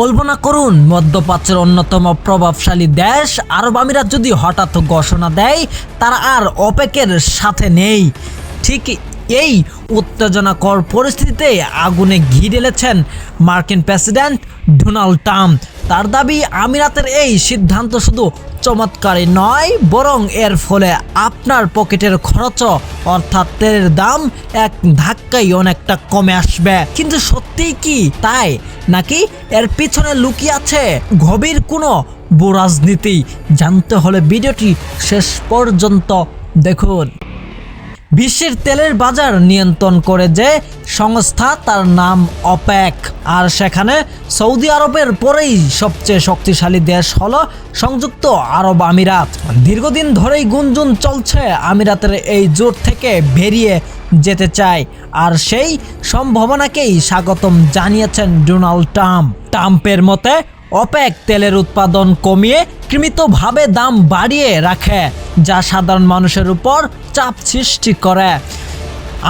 কল্পনা করুন, মধ্যপ্রাচ্যের অন্যতম প্রভাবশালী দেশ আরব আমিরাত যদি হঠাৎ ঘোষণা দেয় তারা আর ওপেকের সাথে নেই। ঠিক এই উত্তেজনাকর পরিস্থিতিতে আগুনে ঘি ঢেলেছেন মার্কিন প্রেসিডেন্ট ডোনাল্ড ট্রাম্প। তার দাবি, আমিরাতের এই সিদ্ধান্ত শুধু চমৎকারই নয়, বরং এর ফলে আপনার পকেটের খরচ অর্থাৎ তেলের দাম এক ধাক্কায় অনেকটা কমে আসবে। কিন্তু সত্যিই কি তাই, নাকি এর পিছনে লুকিয়ে আছে গভীর কোনো ভূরাজনীতি? জানতে হলে ভিডিওটি শেষ পর্যন্ত দেখুন। বিশ্বের তেলের বাজার নিয়ন্ত্রণ করে যে সংস্থা, তার নাম ওপেক। আর সেখানে সৌদি আরবের পরেই সবচেয়ে শক্তিশালী দেশ হলো সংযুক্ত আরব আমিরাত। দীর্ঘদিন ধরেই গুঞ্জন চলছে আমিরাতের এই জোট থেকে বেরিয়ে যেতে চায়, আর সেই সম্ভাবনাকেই স্বাগতম জানিয়েছেন ডোনাল্ড ট্রাম্প। ট্রাম্পের মতে ওপেক তেলের উৎপাদন কমিয়ে কৃত্রিমভাবে দাম বাড়িয়ে রাখে, যা সাধারণ মানুষের উপর চাপ সৃষ্টি করে।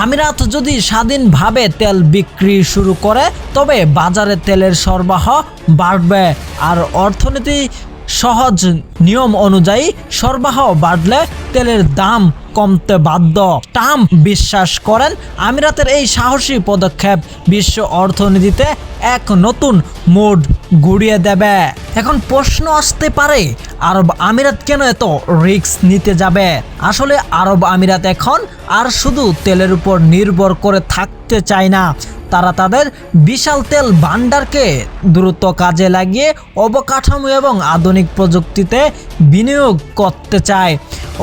আমিরাত যদি স্বাধীনভাবে তেল বিক্রি শুরু করে তবে বাজারে তেলের সরবরাহ বাড়বে, আর অর্থনীতি সহজ নিয়ম অনুযায়ী সরবরাহ বাড়লে তেলের দাম কমতে বাধ্য। ট্রাম্প বিশ্বাস করেন আমিরাতের এই সাহসী পদক্ষেপ বিশ্ব অর্থনীতিতে এক নতুন মোড় ঘুরিয়ে দেবে। এখন প্রশ্ন আসতে পারে, আরব আমিরাত কেন এত রিস্ক নিতে যাবে? আসলে আরব আমিরাত এখন আর শুধু তেলের উপর নির্ভর করে থাকতে চায় না, তারা তাদের বিশাল তেল ভান্ডারকে দ্রুত কাজে লাগিয়ে অবকাঠামো এবং আধুনিক প্রযুক্তিতে বিনিয়োগ করতে চায়।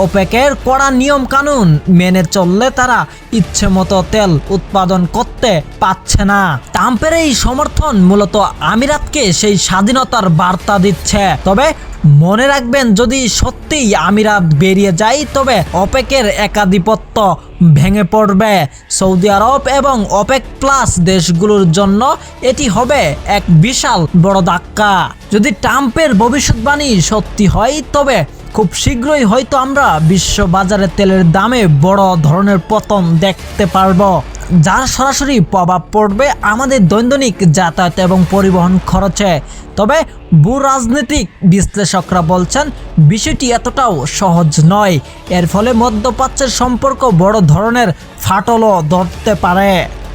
ওপেকের কড়া নিয়ম কানুন মেনে চললে তারা ইচ্ছে মতো তেল উৎপাদন করতে পারছে না। ট্রাম্পের এই সমর্থন মূলত আমিরাতকে সেই স্বাধীনতার বার্তা দিচ্ছে। তবে মনে রাখবেন, যদি সত্যিই আমিরাত বেরিয়ে যায় তবে ওপেকের একাধিপত্য ভেঙে পড়বে। সৌদি আরব এবং ওপেক প্লাস দেশগুলোর জন্য এটি হবে এক বিশাল বড় ধাক্কা। যদি ট্রাম্পের ভবিষ্যৎবাণী সত্যি হয় তবে খুব শীঘ্রই হয়তো আমরা বিশ্ব বাজারে তেলের দামে বড় ধরনের পতন দেখতে পারবো, যার সরাসরি প্রভাব পড়বে আমাদের দৈনন্দিন যাতায়াত এবং পরিবহন খরচে। তবে ভূরাজনৈতিক বিশ্লেষকরা বলছেন বিষয়টি এতটাও সহজ নয়। এর ফলে মধ্যপ্রাচ্যের সম্পর্ক বড় ধরনের ফাটলও ধরতে পারে।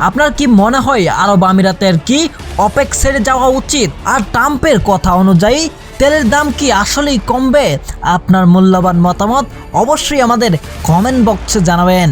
আপনার কি মনে হয় আরব আমিরাতের কি ওপেক ছেড়ে যাওয়া উচিত? আর ট্রাম্পের কথা অনুযায়ী তেলের দাম কি আসলেই কমবে? আপনার মূল্যবান মতামত অবশ্যই আমাদের কমেন্ট বক্সে জানাবেন।